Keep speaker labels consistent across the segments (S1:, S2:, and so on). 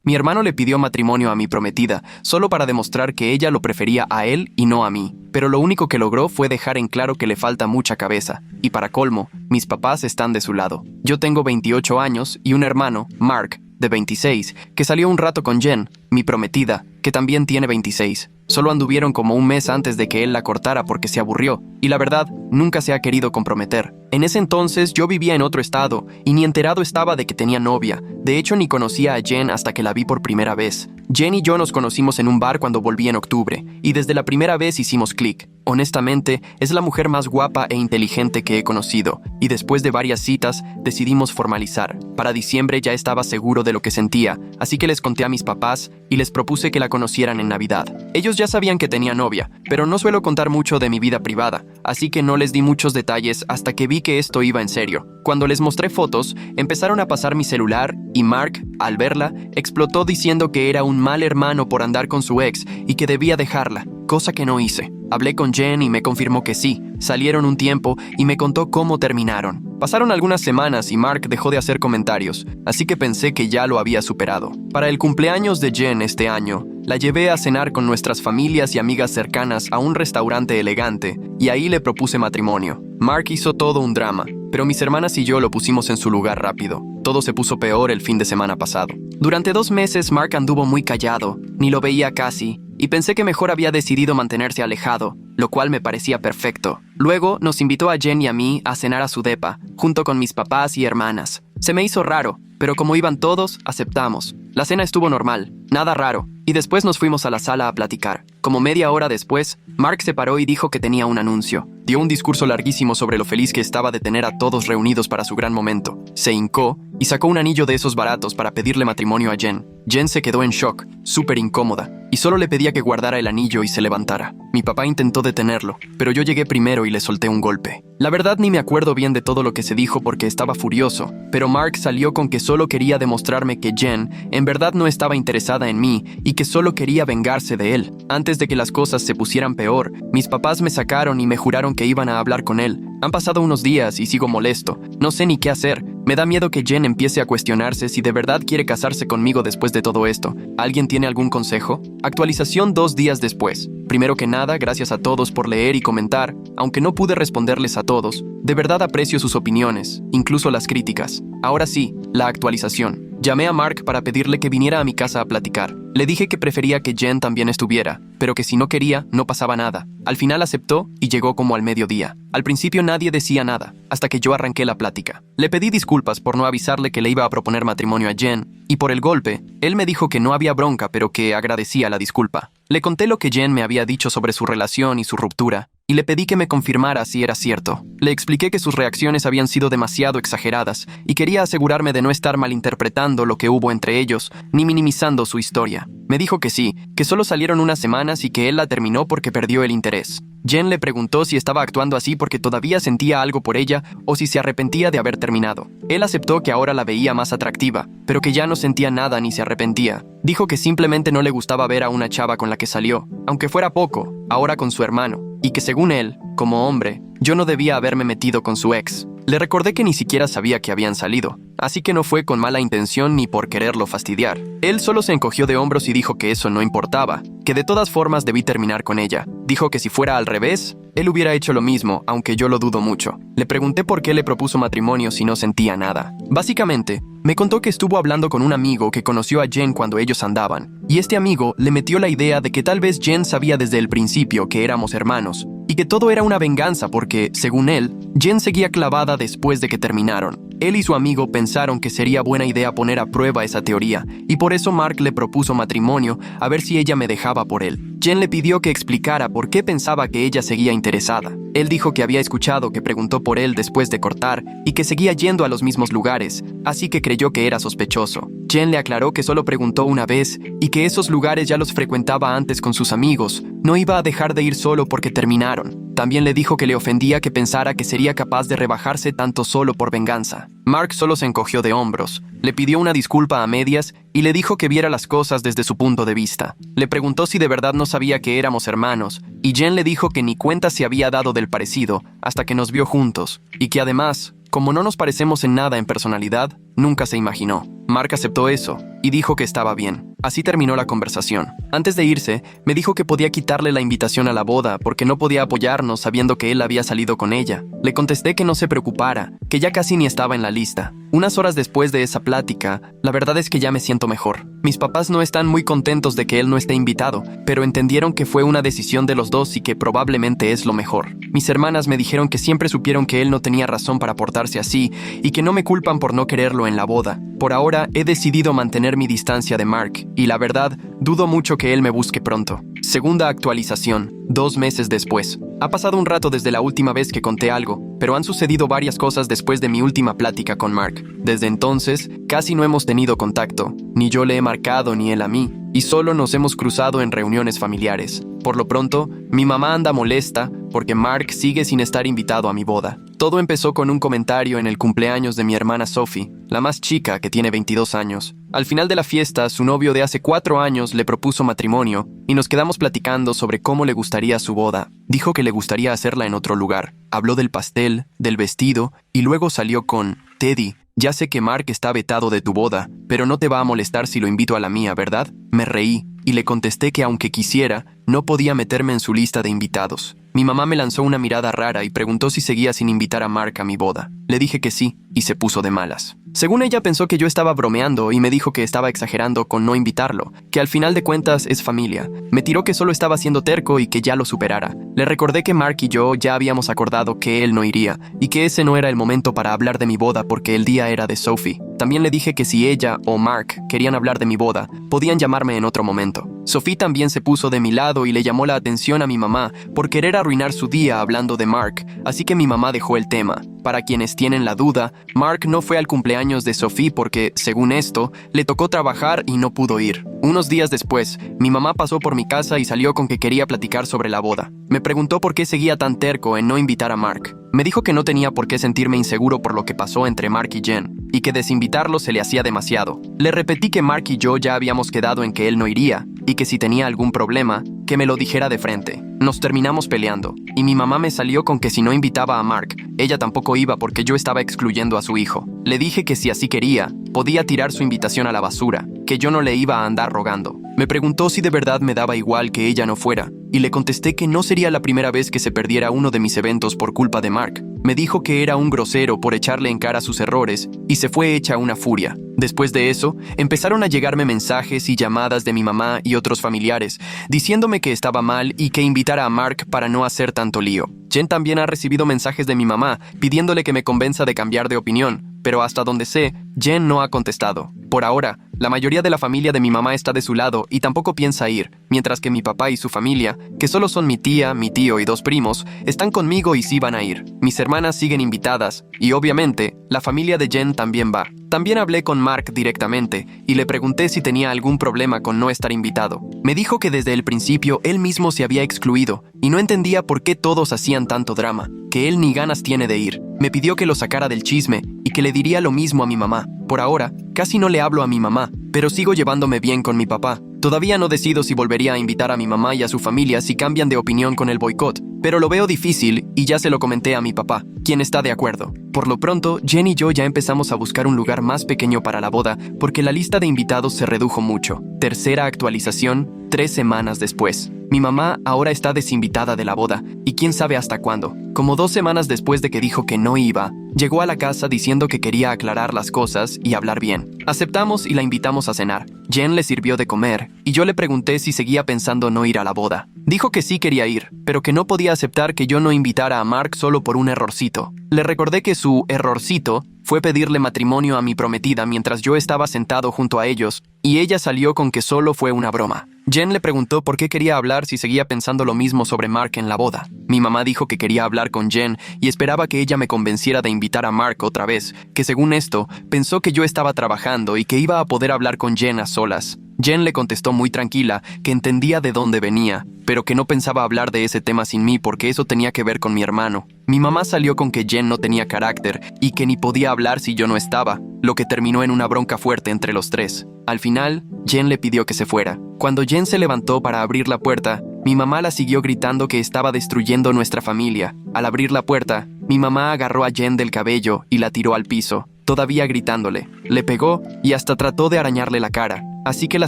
S1: Mi hermano le pidió matrimonio a mi prometida, solo para demostrar que ella lo prefería a él y no a mí. Pero lo único que logró fue dejar en claro que le falta mucha cabeza. Y para colmo, mis papás están de su lado. Yo tengo 28 años y un hermano, Mark, de 26, que salió un rato con Jen, mi prometida, que también tiene 26. Solo anduvieron como un mes antes de que él la cortara porque se aburrió, y la verdad, nunca se ha querido comprometer. En ese entonces yo vivía en otro estado, y ni enterado estaba de que tenía novia. De hecho, ni conocía a Jen hasta que la vi por primera vez. Jen y yo nos conocimos en un bar cuando volví en octubre, y desde la primera vez hicimos clic. Honestamente, es la mujer más guapa e inteligente que he conocido, y después de varias citas, decidimos formalizar. Para diciembre ya estaba seguro de lo que sentía, así que les conté a mis papás y les propuse que la conocieran en Navidad. Ellos ya sabían que tenía novia, pero no suelo contar mucho de mi vida privada, así que no les di muchos detalles hasta que vi que esto iba en serio. Cuando les mostré fotos, empezaron a pasar mi celular y Mark, al verla, explotó diciendo que era un mal hermano por andar con su ex y que debía dejarla, cosa que no hice. Hablé con Jen y me confirmó que sí. Salieron un tiempo y me contó cómo terminaron. Pasaron algunas semanas y Mark dejó de hacer comentarios, así que pensé que ya lo había superado. Para el cumpleaños de Jen este año, la llevé a cenar con nuestras familias y amigas cercanas a un restaurante elegante, y ahí le propuse matrimonio. Mark hizo todo un drama, pero mis hermanas y yo lo pusimos en su lugar rápido. Todo se puso peor el fin de semana pasado. Durante 2 meses Mark anduvo muy callado, ni lo veía casi, y pensé que mejor había decidido mantenerse alejado, lo cual me parecía perfecto. Luego nos invitó a Jen y a mí a cenar a su depa, junto con mis papás y hermanas. Se me hizo raro, pero como iban todos, aceptamos. La cena estuvo normal, nada raro, y después nos fuimos a la sala a platicar. Como media hora después, Mark se paró y dijo que tenía un anuncio. Dio un discurso larguísimo sobre lo feliz que estaba de tener a todos reunidos para su gran momento. Se hincó y sacó un anillo de esos baratos para pedirle matrimonio a Jen. Jen se quedó en shock, súper incómoda, y solo le pedía que guardara el anillo y se levantara. Mi papá intentó detenerlo, pero yo llegué primero y le solté un golpe. La verdad ni me acuerdo bien de todo lo que se dijo porque estaba furioso, pero Mark salió con que solo quería demostrarme que Jen en verdad no estaba interesada en mí y que solo quería vengarse de él. Antes de que las cosas se pusieran peor, mis papás me sacaron y me juraron que iban a hablar con él. Han pasado unos días y sigo molesto. No sé ni qué hacer. Me da miedo que Jen empiece a cuestionarse si de verdad quiere casarse conmigo después de todo esto. ¿Alguien tiene algún consejo? Actualización 2 días después. Primero que nada, gracias a todos por leer y comentar, aunque no pude responderles a todos. De verdad aprecio sus opiniones, incluso las críticas. Ahora sí, la actualización. Llamé a Mark para pedirle que viniera a mi casa a platicar. Le dije que prefería que Jen también estuviera, pero que si no quería, no pasaba nada. Al final aceptó y llegó como al mediodía. Al principio nadie decía nada, hasta que yo arranqué la plática. Le pedí disculpas por no avisarle que le iba a proponer matrimonio a Jen, y por el golpe, él me dijo que no había bronca, pero que agradecía la disculpa. Le conté lo que Jen me había dicho sobre su relación y su ruptura, y le pedí que me confirmara si era cierto. Le expliqué que sus reacciones habían sido demasiado exageradas y quería asegurarme de no estar malinterpretando lo que hubo entre ellos, ni minimizando su historia. Me dijo que sí, que solo salieron unas semanas y que él la terminó porque perdió el interés. Jen le preguntó si estaba actuando así porque todavía sentía algo por ella o si se arrepentía de haber terminado. Él aceptó que ahora la veía más atractiva, pero que ya no sentía nada ni se arrepentía. Dijo que simplemente no le gustaba ver a una chava con la que salió, aunque fuera poco, ahora con su hermano, y que según él, como hombre, yo no debía haberme metido con su ex. Le recordé que ni siquiera sabía que habían salido, así que no fue con mala intención ni por quererlo fastidiar. Él solo se encogió de hombros y dijo que eso no importaba, que de todas formas debí terminar con ella. Dijo que si fuera al revés, él hubiera hecho lo mismo, aunque yo lo dudo mucho. Le pregunté por qué le propuso matrimonio si no sentía nada. Básicamente, me contó que estuvo hablando con un amigo que conoció a Jen cuando ellos andaban, y este amigo le metió la idea de que tal vez Jen sabía desde el principio que éramos hermanos, y que todo era una venganza porque, según él, Jen seguía clavada después de que terminaron. Él y su amigo pensaron que sería buena idea poner a prueba esa teoría, y por eso Mark le propuso matrimonio a ver si ella me dejaba por él. Jen le pidió que explicara por qué pensaba que ella seguía interesada. Él dijo que había escuchado que preguntó por él después de cortar y que seguía yendo a los mismos lugares, así que creyó que era sospechoso. Jen le aclaró que solo preguntó una vez y que esos lugares ya los frecuentaba antes con sus amigos. No iba a dejar de ir solo porque terminaron. También le dijo que le ofendía que pensara que sería capaz de rebajarse tanto solo por venganza. Mark solo se encogió de hombros, le pidió una disculpa a medias y le dijo que viera las cosas desde su punto de vista. Le preguntó si de verdad no sabía que éramos hermanos, y Jen le dijo que ni cuenta se había dado del parecido hasta que nos vio juntos, y que además, como no nos parecemos en nada en personalidad, nunca se imaginó. Mark aceptó eso y dijo que estaba bien. Así terminó la conversación. Antes de irse, me dijo que podía quitarle la invitación a la boda porque no podía apoyarnos sabiendo que él había salido con ella. Le contesté que no se preocupara, que ya casi ni estaba en la lista. Unas horas después de esa plática, la verdad es que ya me siento mejor. Mis papás no están muy contentos de que él no esté invitado, pero entendieron que fue una decisión de los dos y que probablemente es lo mejor. Mis hermanas me dijeron que siempre supieron que él no tenía razón para portarse así y que no me culpan por no quererlo en la boda. Por ahora, he decidido mantener mi distancia de Mark y la verdad, dudo mucho que él me busque pronto. Segunda actualización, 2 meses después. Ha pasado un rato desde la última vez que conté algo, pero han sucedido varias cosas después de mi última plática con Mark. Desde entonces, casi no hemos tenido contacto, ni yo le he marcado ni él a mí, y solo nos hemos cruzado en reuniones familiares. Por lo pronto, mi mamá anda molesta porque Mark sigue sin estar invitado a mi boda. Todo empezó con un comentario en el cumpleaños de mi hermana Sophie, la más chica, que tiene 22 años. Al final de la fiesta, su novio de hace 4 años le propuso matrimonio y nos quedamos platicando sobre cómo le gustaría su boda. Dijo que le gustaría hacerla en otro lugar. Habló del pastel, del vestido y luego salió con: Teddy, ya sé que Mark está vetado de tu boda, pero no te va a molestar si lo invito a la mía, ¿verdad? Me reí y le contesté que aunque quisiera, no podía meterme en su lista de invitados. Mi mamá me lanzó una mirada rara y preguntó si seguía sin invitar a Mark a mi boda. Le dije que sí, y se puso de malas. Según ella pensó que yo estaba bromeando y me dijo que estaba exagerando con no invitarlo, que al final de cuentas es familia. Me tiró que solo estaba siendo terco y que ya lo superara. Le recordé que Mark y yo ya habíamos acordado que él no iría, y que ese no era el momento para hablar de mi boda porque el día era de Sophie. También le dije que si ella o Mark querían hablar de mi boda, podían llamarme en otro momento. Sophie también se puso de mi lado y le llamó la atención a mi mamá por querer arruinar su día hablando de Mark, así que mi mamá dejó el tema. Para quienes tienen la duda, Mark no fue al cumpleaños de Sophie porque, según esto, le tocó trabajar y no pudo ir. Unos días después, mi mamá pasó por mi casa y salió con que quería platicar sobre la boda. Me preguntó por qué seguía tan terco en no invitar a Mark. Me dijo que no tenía por qué sentirme inseguro por lo que pasó entre Mark y Jen, y que desinvitarlo se le hacía demasiado. Le repetí que Mark y yo ya habíamos quedado en que él no iría, y que si tenía algún problema, que me lo dijera de frente. Nos terminamos peleando, y mi mamá me salió con que si no invitaba a Mark, ella tampoco iba porque yo estaba excluyendo a su hijo. Le dije que si así quería, podía tirar su invitación a la basura, que yo no le iba a andar rogando. Me preguntó si de verdad me daba igual que ella no fuera, y le contesté que no sería la primera vez que se perdiera uno de mis eventos por culpa de Mark. Me dijo que era un grosero por echarle en cara sus errores, y se fue hecha una furia. Después de eso, empezaron a llegarme mensajes y llamadas de mi mamá y otros familiares, diciéndome que estaba mal y que invitara a Mark para no hacer tanto lío. Jen también ha recibido mensajes de mi mamá, pidiéndole que me convenza de cambiar de opinión, pero hasta donde sé, Jen no ha contestado. Por ahora, la mayoría de la familia de mi mamá está de su lado y tampoco piensa ir, mientras que mi papá y su familia, que solo son mi tía, mi tío y 2 primos, están conmigo y sí van a ir. Mis hermanas siguen invitadas y, obviamente, la familia de Jen también va. También hablé con Mark directamente y le pregunté si tenía algún problema con no estar invitado. Me dijo que desde el principio él mismo se había excluido y no entendía por qué todos hacían tanto drama, que él ni ganas tiene de ir. Me pidió que lo sacara del chisme y que le diría lo mismo a mi mamá. Por ahora, casi no le hablo a mi mamá, pero sigo llevándome bien con mi papá. Todavía no decido si volvería a invitar a mi mamá y a su familia si cambian de opinión con el boicot, pero lo veo difícil y ya se lo comenté a mi papá, quien está de acuerdo. Por lo pronto, Jen y yo ya empezamos a buscar un lugar más pequeño para la boda porque la lista de invitados se redujo mucho. Tercera actualización, 3 semanas después. Mi mamá ahora está desinvitada de la boda, y quién sabe hasta cuándo. Como 2 semanas después de que dijo que no iba, llegó a la casa diciendo que quería aclarar las cosas y hablar bien. Aceptamos y la invitamos a cenar. Jen le sirvió de comer, y yo le pregunté si seguía pensando no ir a la boda. Dijo que sí quería ir, pero que no podía aceptar que yo no invitara a Mark solo por un errorcito. Le recordé que su errorcito fue pedirle matrimonio a mi prometida mientras yo estaba sentado junto a ellos, y ella salió con que solo fue una broma. Jen le preguntó por qué quería hablar si seguía pensando lo mismo sobre Mark en la boda. Mi mamá dijo que quería hablar con Jen y esperaba que ella me convenciera de invitar a Mark otra vez, que según esto, pensó que yo estaba trabajando y que iba a poder hablar con Jen a solas. Jen le contestó muy tranquila que entendía de dónde venía, pero que no pensaba hablar de ese tema sin mí porque eso tenía que ver con mi hermano. Mi mamá salió con que Jen no tenía carácter y que ni podía hablar si yo no estaba, lo que terminó en una bronca fuerte entre los 3. Al final, Jen le pidió que se fuera. Cuando Jen se levantó para abrir la puerta, Mi mamá la siguió gritando que estaba destruyendo nuestra familia. Al abrir la puerta, mi mamá agarró a Jen del cabello y la tiró al piso, todavía gritándole. Le pegó y hasta trató de arañarle la cara. Así que la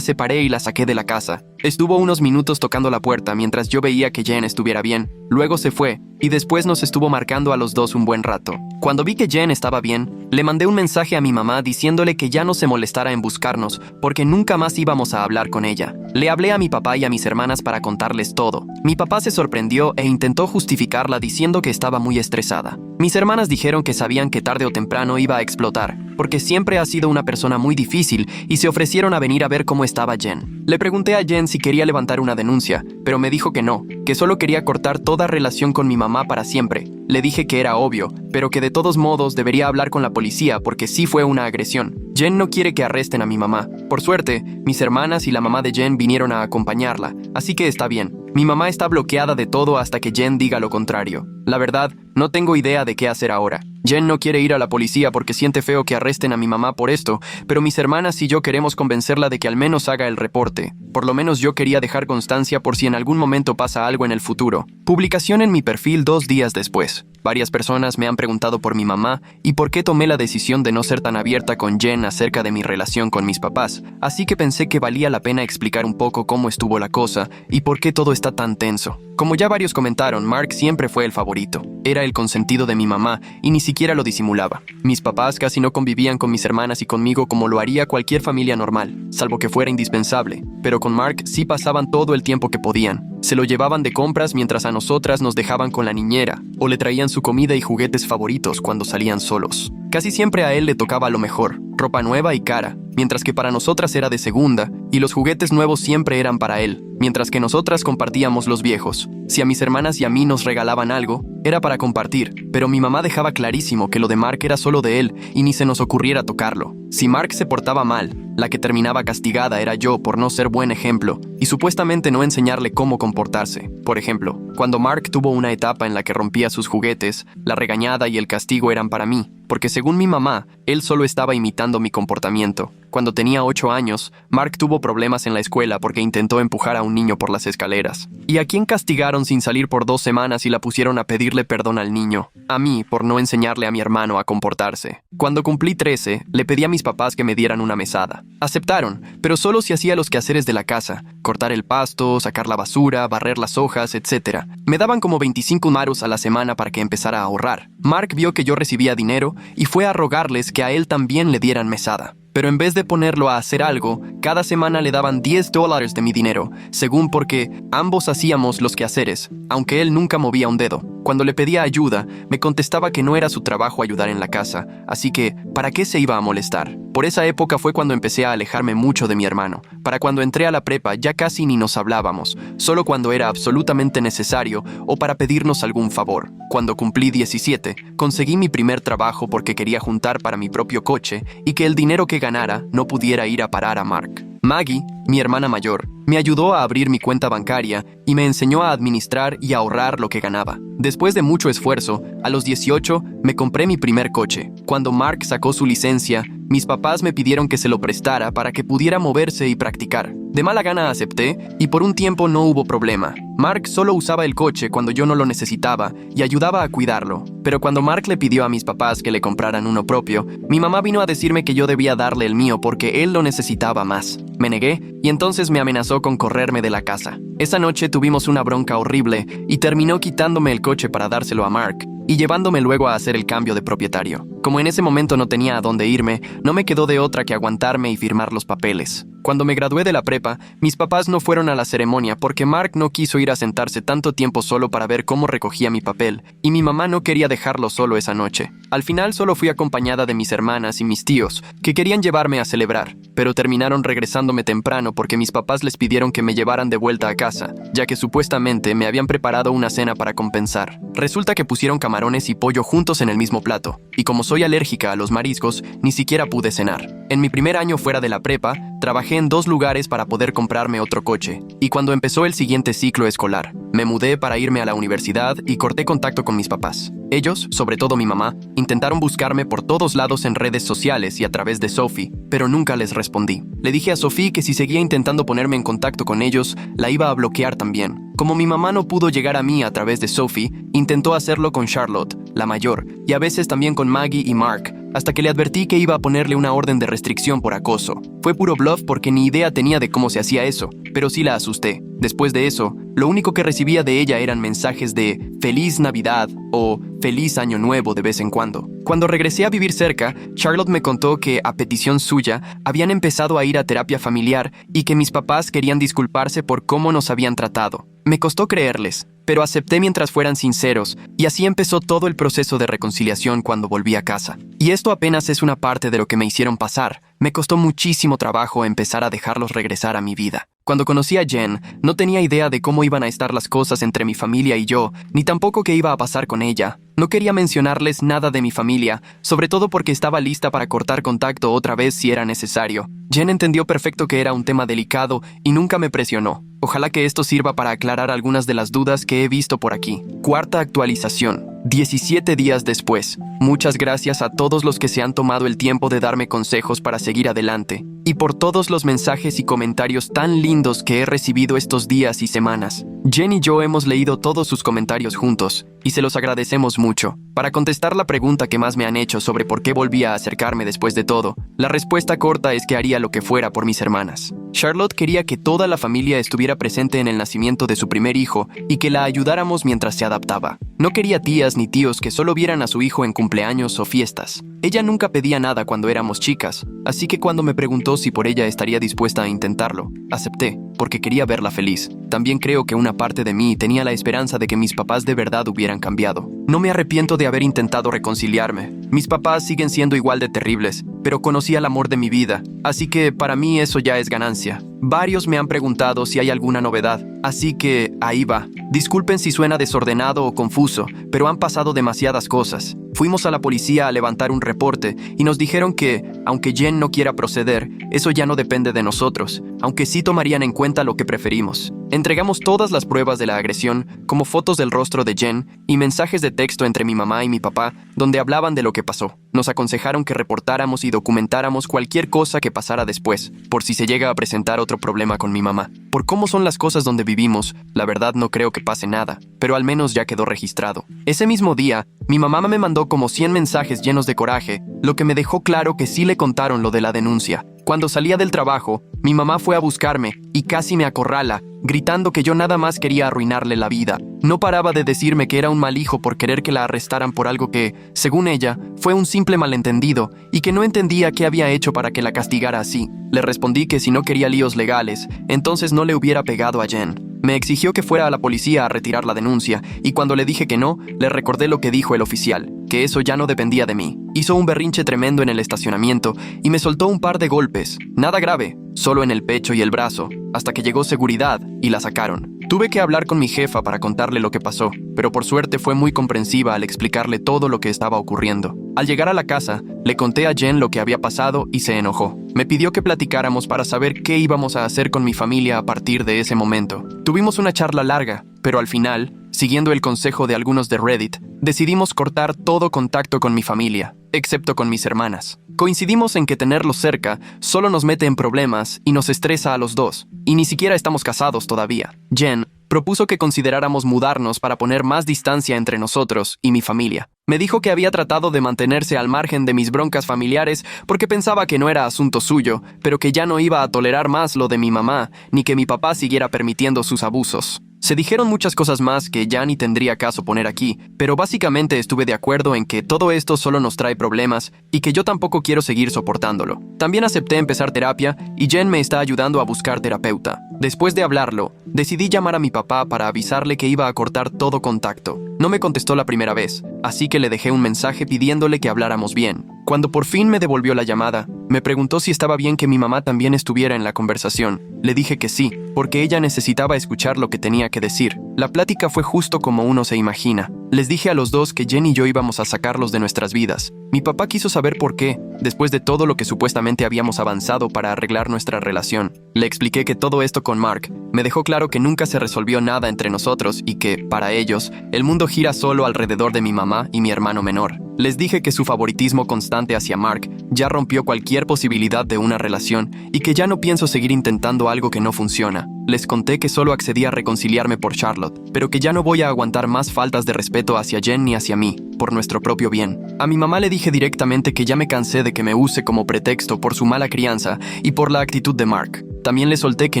S1: separé y la saqué de la casa. Estuvo unos minutos tocando la puerta mientras yo veía que Jen estuviera bien. Luego se fue y después nos estuvo marcando a los dos un buen rato. Cuando vi que Jen estaba bien, le mandé un mensaje a mi mamá diciéndole que ya no se molestara en buscarnos porque nunca más íbamos a hablar con ella. Le hablé a mi papá y a mis hermanas para contarles todo. Mi papá se sorprendió e intentó justificarla diciendo que estaba muy estresada. Mis hermanas dijeron que sabían que tarde o temprano iba a explotar, porque siempre ha sido una persona muy difícil y se ofrecieron a venir a ver cómo estaba Jen. Le pregunté a Jen si quería levantar una denuncia, pero me dijo que no, que solo quería cortar toda relación con mi mamá para siempre. Le dije que era obvio, pero que de todos modos debería hablar con la policía porque sí fue una agresión. Jen no quiere que arresten a mi mamá. Por suerte, mis hermanas y la mamá de Jen vinieron a acompañarla, así que está bien. Mi mamá está bloqueada de todo hasta que Jen diga lo contrario. La verdad, no tengo idea de qué hacer ahora. Jen no quiere ir a la policía porque siente feo que arresten a mi mamá por esto, pero mis hermanas y yo queremos convencerla de que al menos haga el reporte. Por lo menos yo quería dejar constancia por si en algún momento pasa algo en el futuro. Publicación en mi perfil 2 días después. Varias personas me han preguntado por mi mamá y por qué tomé la decisión de no ser tan abierta con Jen acerca de mi relación con mis papás, así que pensé que valía la pena explicar un poco cómo estuvo la cosa y por qué todo está tan tenso. Como ya varios comentaron, Mark siempre fue el favorito. Era el consentido de mi mamá y ni siquiera lo disimulaba. Mis papás casi no convivían con mis hermanas y conmigo como lo haría cualquier familia normal, salvo que fuera indispensable. Pero con Mark sí pasaban todo el tiempo que podían. Se lo llevaban de compras mientras a nosotras nos dejaban con la niñera, o le traían su comida y juguetes favoritos cuando salían solos. Casi siempre a él le tocaba lo mejor, ropa nueva y cara, mientras que para nosotras era de segunda, y los juguetes nuevos siempre eran para él, mientras que nosotras compartíamos los viejos. Si a mis hermanas y a mí nos regalaban algo, era para compartir, pero mi mamá dejaba clarísimo que lo de Mark era solo de él y ni se nos ocurriera tocarlo. Si Mark se portaba mal, la que terminaba castigada era yo por no ser buen ejemplo y supuestamente no enseñarle cómo comportarse. Por ejemplo, cuando Mark tuvo una etapa en la que rompía sus juguetes, la regañada y el castigo eran para mí, porque según mi mamá, él solo estaba imitando mi comportamiento. Cuando tenía 8 años, Mark tuvo problemas en la escuela porque intentó empujar a un niño por las escaleras. ¿Y a quién castigaron sin salir por 2 semanas y la pusieron a pedirle perdón al niño? A mí, por no enseñarle a mi hermano a comportarse. Cuando cumplí 13, le pedí a mis papás que me dieran una mesada. Aceptaron, pero solo si hacía los quehaceres de la casa, cortar el pasto, sacar la basura, barrer las hojas, etc. Me daban como 25 marus a la semana para que empezara a ahorrar. Mark vio que yo recibía dinero y fue a rogarles que a él también le dieran mesada. Pero en vez de ponerlo a hacer algo, cada semana le daban $10 de mi dinero, según porque ambos hacíamos los quehaceres, aunque él nunca movía un dedo. Cuando le pedía ayuda, me contestaba que no era su trabajo ayudar en la casa, así que, ¿para qué se iba a molestar? Por esa época fue cuando empecé a alejarme mucho de mi hermano. Para cuando entré a la prepa ya casi ni nos hablábamos, solo cuando era absolutamente necesario o para pedirnos algún favor. Cuando cumplí 17, conseguí mi primer trabajo porque quería juntar para mi propio coche y que el dinero que ganara no pudiera ir a parar a Mark. Maggie, mi hermana mayor, me ayudó a abrir mi cuenta bancaria y me enseñó a administrar y ahorrar lo que ganaba. Después de mucho esfuerzo, a los 18 me compré mi primer coche. Cuando Mark sacó su licencia, mis papás me pidieron que se lo prestara para que pudiera moverse y practicar. De mala gana acepté y por un tiempo no hubo problema. Mark solo usaba el coche cuando yo no lo necesitaba y ayudaba a cuidarlo. Pero cuando Mark le pidió a mis papás que le compraran uno propio, mi mamá vino a decirme que yo debía darle el mío porque él lo necesitaba más. Me negué y entonces me amenazó con correrme de la casa. Esa noche tuvimos una bronca horrible y terminó quitándome el coche para dárselo a Mark y llevándome luego a hacer el cambio de propietario. Como en ese momento no tenía a dónde irme, no me quedó de otra que aguantarme y firmar los papeles. Cuando me gradué de la prepa, mis papás no fueron a la ceremonia porque Mark no quiso ir a sentarse tanto tiempo solo para ver cómo recogía mi papel, y mi mamá no quería dejarlo solo esa noche. Al final solo fui acompañada de mis hermanas y mis tíos, que querían llevarme a celebrar, pero terminaron regresándome temprano porque mis papás les pidieron que me llevaran de vuelta a casa, ya que supuestamente me habían preparado una cena para compensar. Resulta que pusieron camarones y pollo juntos en el mismo plato, y como soy alérgica a los mariscos, ni siquiera pude cenar. En mi primer año fuera de la prepa, trabajé en 2 lugares para poder comprarme otro coche, y cuando empezó el siguiente ciclo escolar, me mudé para irme a la universidad y corté contacto con mis papás. Ellos, sobre todo mi mamá, intentaron buscarme por todos lados en redes sociales y a través de Sophie, pero nunca les respondí. Le dije a Sophie que si seguía intentando ponerme en contacto con ellos, la iba a bloquear también. Como mi mamá no pudo llegar a mí a través de Sophie, intentó hacerlo con Charlotte, la mayor, y a veces también con Maggie y Mark, hasta que le advertí que iba a ponerle una orden de restricción por acoso. Fue puro bluff porque ni idea tenía de cómo se hacía eso, pero sí la asusté. Después de eso, lo único que recibía de ella eran mensajes de «Feliz Navidad» o «Feliz Año Nuevo» de vez en cuando. Cuando regresé a vivir cerca, Charlotte me contó que, a petición suya, habían empezado a ir a terapia familiar y que mis papás querían disculparse por cómo nos habían tratado. Me costó creerles, pero acepté mientras fueran sinceros, y así empezó todo el proceso de reconciliación cuando volví a casa. Y esto apenas es una parte de lo que me hicieron pasar. Me costó muchísimo trabajo empezar a dejarlos regresar a mi vida. Cuando conocí a Jen, no tenía idea de cómo iban a estar las cosas entre mi familia y yo, ni tampoco qué iba a pasar con ella. No quería mencionarles nada de mi familia, sobre todo porque estaba lista para cortar contacto otra vez si era necesario. Jen entendió perfecto que era un tema delicado y nunca me presionó. Ojalá que esto sirva para aclarar algunas de las dudas que he visto por aquí. Cuarta actualización. 17 días después. Muchas gracias a todos los que se han tomado el tiempo de darme consejos para seguir adelante, y por todos los mensajes y comentarios tan lindos que he recibido estos días y semanas. Jen y yo hemos leído todos sus comentarios juntos, y se los agradecemos mucho. Para contestar la pregunta que más me han hecho sobre por qué volví a acercarme después de todo, la respuesta corta es que haría lo que fuera por mis hermanas. Charlotte quería que toda la familia estuviera presente en el nacimiento de su primer hijo y que la ayudáramos mientras se adaptaba. No quería tías ni tíos que solo vieran a su hijo en cumpleaños o fiestas. Ella nunca pedía nada cuando éramos chicas, así que cuando me preguntó si por ella estaría dispuesta a intentarlo, acepté, porque quería verla feliz. También creo que una parte de mí tenía la esperanza de que mis papás de verdad hubieran cambiado. No me arrepiento de haber intentado reconciliarme. Mis papás siguen siendo igual de terribles, pero conocí al amor de mi vida, así que para mí eso ya es ganancia. Varios me han preguntado si hay alguna novedad, así que ahí va. Disculpen si suena desordenado o confuso, pero han pasado demasiadas cosas. Fuimos a la policía a levantar un reporte y nos dijeron que, aunque Jen no quiera proceder, eso ya no depende de nosotros, aunque sí tomarían en cuenta lo que preferimos. Entregamos todas las pruebas de la agresión, como fotos del rostro de Jen y mensajes de texto entre mi mamá y mi papá, donde hablaban de lo que pasó. Nos aconsejaron que reportáramos y documentáramos cualquier cosa que pasara después, por si se llega a presentar otro problema con mi mamá. Por cómo son las cosas donde vivimos, la verdad no creo que pase nada, pero al menos ya quedó registrado. Ese mismo día, mi mamá me mandó como 100 mensajes llenos de coraje, lo que me dejó claro que sí le contaron lo de la denuncia. Cuando salía del trabajo, mi mamá fue a buscarme y casi me acorrala, gritando que yo nada más quería arruinarle la vida. No paraba de decirme que era un mal hijo por querer que la arrestaran por algo que, según ella, fue un simple malentendido y que no entendía qué había hecho para que la castigara así. Le respondí que si no quería líos legales, entonces no le hubiera pegado a Jen. Me exigió que fuera a la policía a retirar la denuncia, y cuando le dije que no, le recordé lo que dijo el oficial, que eso ya no dependía de mí. Hizo un berrinche tremendo en el estacionamiento y me soltó un par de golpes. Nada grave, solo en el pecho y el brazo, hasta que llegó seguridad y la sacaron. Tuve que hablar con mi jefa para contarle lo que pasó, pero por suerte fue muy comprensiva al explicarle todo lo que estaba ocurriendo. Al llegar a la casa, le conté a Jen lo que había pasado y se enojó. Me pidió que platicáramos para saber qué íbamos a hacer con mi familia a partir de ese momento. Tuvimos una charla larga, pero al final, siguiendo el consejo de algunos de Reddit, decidimos cortar todo contacto con mi familia, excepto con mis hermanas. Coincidimos en que tenerlos cerca solo nos mete en problemas y nos estresa a los dos, y ni siquiera estamos casados todavía. Jen propuso que consideráramos mudarnos para poner más distancia entre nosotros y mi familia. Me dijo que había tratado de mantenerse al margen de mis broncas familiares porque pensaba que no era asunto suyo, pero que ya no iba a tolerar más lo de mi mamá, ni que mi papá siguiera permitiendo sus abusos. Se dijeron muchas cosas más que ya ni tendría caso poner aquí, pero básicamente estuve de acuerdo en que todo esto solo nos trae problemas y que yo tampoco quiero seguir soportándolo. También acepté empezar terapia y Jen me está ayudando a buscar terapeuta. Después de hablarlo, decidí llamar a mi papá para avisarle que iba a cortar todo contacto. No me contestó la primera vez, así que le dejé un mensaje pidiéndole que habláramos bien. Cuando por fin me devolvió la llamada, Me preguntó si estaba bien que mi mamá también estuviera en la conversación. Le dije que sí, porque ella necesitaba escuchar lo que tenía que decir. La plática fue justo como uno se imagina. Les dije a los dos que Jen y yo íbamos a sacarlos de nuestras vidas. Mi papá quiso saber por qué, después de todo lo que supuestamente habíamos avanzado para arreglar nuestra relación. Le expliqué que todo esto con Mark me dejó claro que nunca se resolvió nada entre nosotros y que, para ellos, el mundo gira solo alrededor de mi mamá y mi hermano menor. Les dije que su favoritismo constante hacia Mark ya rompió cualquier posibilidad de una relación y que ya no pienso seguir intentando algo que no funciona. Les conté que solo accedí a reconciliarme por Charlotte, pero que ya no voy a aguantar más faltas de respeto hacia Jen ni hacia mí, por nuestro propio bien. A mi mamá le dije directamente que ya me cansé de que me use como pretexto por su mala crianza y por la actitud de Mark. También le solté que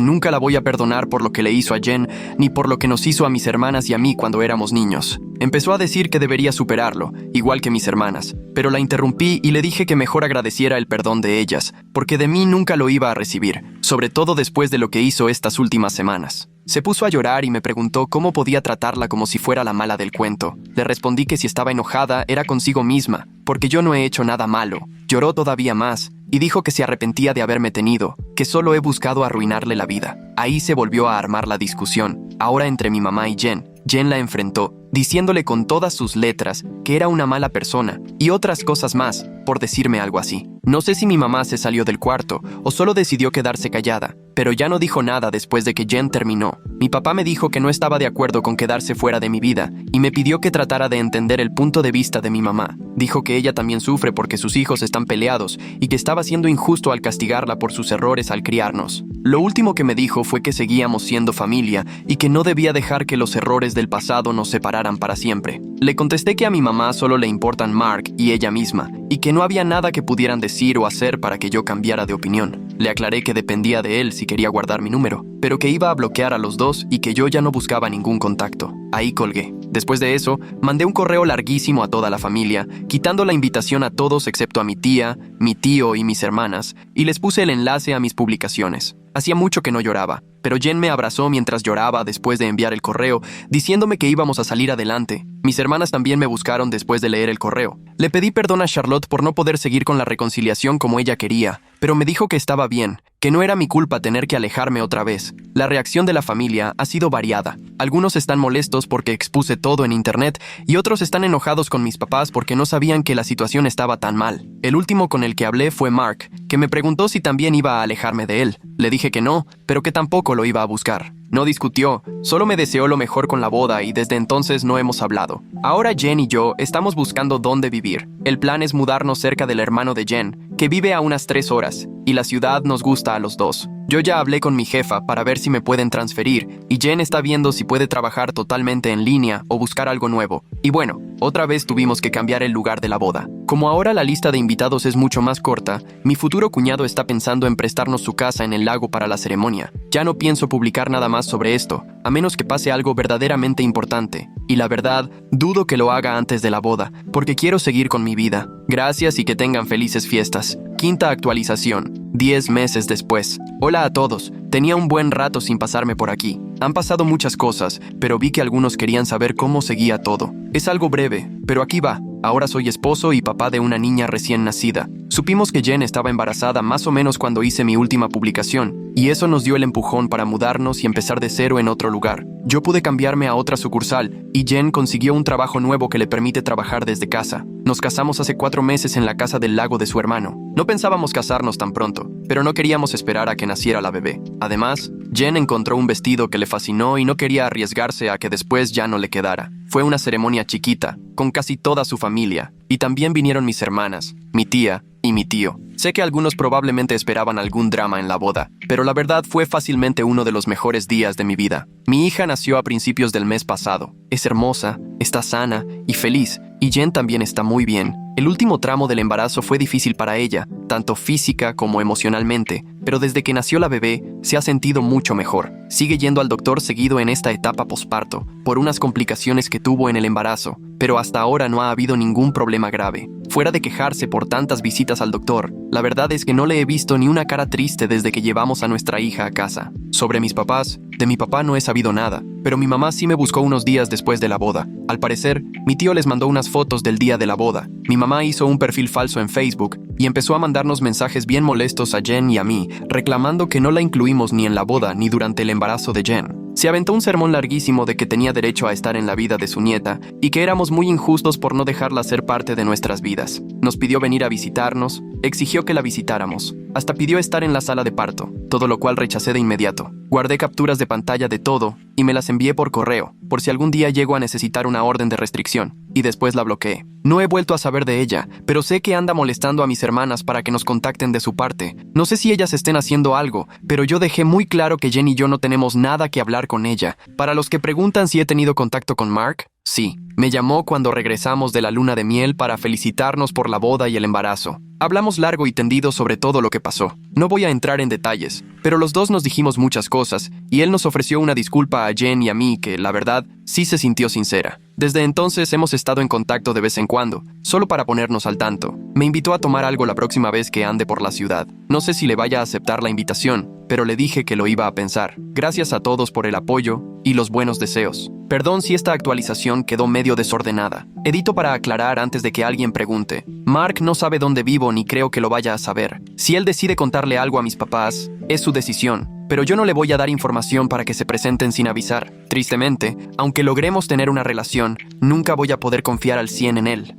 S1: nunca la voy a perdonar por lo que le hizo a Jen, ni por lo que nos hizo a mis hermanas y a mí cuando éramos niños. Empezó a decir que debería superarlo, igual que mis hermanas, pero la interrumpí y le dije que mejor agradeciera el perdón de ellas, porque de mí nunca lo iba a recibir, sobre todo después de lo que hizo estas últimas semanas. Se puso a llorar y me preguntó cómo podía tratarla como si fuera la mala del cuento. Le respondí que si estaba enojada era consigo misma, porque yo no he hecho nada malo. Lloró todavía más y dijo que se arrepentía de haberme tenido, que solo he buscado arruinarle la vida. Ahí se volvió a armar la discusión, ahora entre mi mamá y Jen. Jen la enfrentó, diciéndole con todas sus letras que era una mala persona y otras cosas más, por decirme algo así. No sé si mi mamá se salió del cuarto o solo decidió quedarse callada, pero ya no dijo nada después de que Jen terminó. Mi papá me dijo que no estaba de acuerdo con quedarse fuera de mi vida y me pidió que tratara de entender el punto de vista de mi mamá. Dijo que ella también sufre porque sus hijos están peleados y que estaba siendo injusto al castigarla por sus errores al criarnos. Lo último que me dijo fue que seguíamos siendo familia y que no debía dejar que los errores del pasado nos separaran para siempre. Le contesté que a mi mamá solo le importan Mark y ella misma, y que no había nada que pudieran decir o hacer para que yo cambiara de opinión. Le aclaré que dependía de él si quería guardar mi número, pero que iba a bloquear a los dos y que yo ya no buscaba ningún contacto. Ahí colgué. Después de eso, mandé un correo larguísimo a toda la familia, quitando la invitación a todos excepto a mi tía, mi tío y mis hermanas, y les puse el enlace a mis publicaciones. Hacía mucho que no lloraba, pero Jen me abrazó mientras lloraba después de enviar el correo, diciéndome que íbamos a salir adelante. Mis hermanas también me buscaron después de leer el correo. Le pedí perdón a Charlotte por no poder seguir con la reconciliación como ella quería, pero me dijo que estaba bien, que no era mi culpa tener que alejarme otra vez. La reacción de la familia ha sido variada. Algunos están molestos porque expuse todo en internet y otros están enojados con mis papás porque no sabían que la situación estaba tan mal. El último con el que hablé fue Mark, que me preguntó si también iba a alejarme de él. Le dije que no, pero que tampoco lo iba a buscar. No discutió, solo me deseó lo mejor con la boda y desde entonces no hemos hablado. Ahora Jen y yo estamos buscando dónde vivir. El plan es mudarnos cerca del hermano de Jen, que vive a unas 3 horas, y la ciudad nos gusta a los dos. Yo ya hablé con mi jefa para ver si me pueden transferir, y Jen está viendo si puede trabajar totalmente en línea o buscar algo nuevo. Y bueno, otra vez tuvimos que cambiar el lugar de la boda. Como ahora la lista de invitados es mucho más corta, mi futuro cuñado está pensando en prestarnos su casa en el lago para la ceremonia. Ya no pienso publicar nada más sobre esto, a menos que pase algo verdaderamente importante. Y la verdad, dudo que lo haga antes de la boda, porque quiero seguir con mi vida. Gracias y que tengan felices fiestas. Quinta actualización, 10 meses después. Hola a todos, tenía un buen rato sin pasarme por aquí. Han pasado muchas cosas, pero vi que algunos querían saber cómo seguía todo. Es algo breve, pero aquí va. Ahora soy esposo y papá de una niña recién nacida. Supimos que Jen estaba embarazada más o menos cuando hice mi última publicación, y eso nos dio el empujón para mudarnos y empezar de cero en otro lugar. Yo pude cambiarme a otra sucursal, y Jen consiguió un trabajo nuevo que le permite trabajar desde casa. Nos casamos hace 4 meses en la casa del lago de su hermano. No pensábamos casarnos tan pronto, pero no queríamos esperar a que naciera la bebé. Además, Jen encontró un vestido que le fascinó y no quería arriesgarse a que después ya no le quedara. Fue una ceremonia chiquita, con casi toda su familia, y también vinieron mis hermanas, mi tía y mi tío. Sé que algunos probablemente esperaban algún drama en la boda, pero la verdad fue fácilmente uno de los mejores días de mi vida. Mi hija nació a principios del mes pasado. Es hermosa, está sana y feliz, y Jen también está muy bien. El último tramo del embarazo fue difícil para ella, tanto física como emocionalmente, pero desde que nació la bebé, se ha sentido mucho mejor. Sigue yendo al doctor seguido en esta etapa posparto, por unas complicaciones que tuvo en el embarazo, pero hasta ahora no ha habido ningún problema grave. Fuera de quejarse por tantas visitas al doctor, la verdad es que no le he visto ni una cara triste desde que llevamos a nuestra hija a casa. Sobre mis papás, de mi papá no he sabido nada, pero mi mamá sí me buscó unos días después de la boda. Al parecer, mi tío les mandó unas fotos del día de la boda. Mi mamá hizo un perfil falso en Facebook y empezó a mandarnos mensajes bien molestos a Jen y a mí, reclamando que no la incluimos ni en la boda ni durante el embarazo de Jen. Se aventó un sermón larguísimo de que tenía derecho a estar en la vida de su nieta y que éramos muy injustos por no dejarla ser parte de nuestras vidas. Nos pidió venir a visitarnos, exigió que la visitáramos, hasta pidió estar en la sala de parto, todo lo cual rechacé de inmediato. Guardé capturas de pantalla de todo y me las envié por correo, por si algún día llego a necesitar una orden de restricción, y después la bloqueé. No he vuelto a saber de ella, pero sé que anda molestando a mis hermanas para que nos contacten de su parte. No sé si ellas estén haciendo algo, pero yo dejé muy claro que Jen y yo no tenemos nada que hablar con ella. Para los que preguntan si he tenido contacto con Mark, sí. Me llamó cuando regresamos de la luna de miel para felicitarnos por la boda y el embarazo. Hablamos largo y tendido sobre todo lo que pasó. No voy a entrar en detalles, pero los dos nos dijimos muchas cosas, y él nos ofreció una disculpa a Jen y a mí que, la verdad, sí se sintió sincera. Desde entonces hemos estado en contacto de vez en cuando, solo para ponernos al tanto. Me invitó a tomar algo la próxima vez que ande por la ciudad. No sé si le vaya a aceptar la invitación, pero le dije que lo iba a pensar. Gracias a todos por el apoyo y los buenos deseos. Perdón si esta actualización quedó medio desordenada. Edito para aclarar antes de que alguien pregunte. Mark no sabe dónde vivo ni creo que lo vaya a saber. Si él decide contarle algo a mis papás, es su decisión. Pero yo no le voy a dar información para que se presenten sin avisar. Tristemente, aunque logremos tener una relación, nunca voy a poder confiar al 100 en él.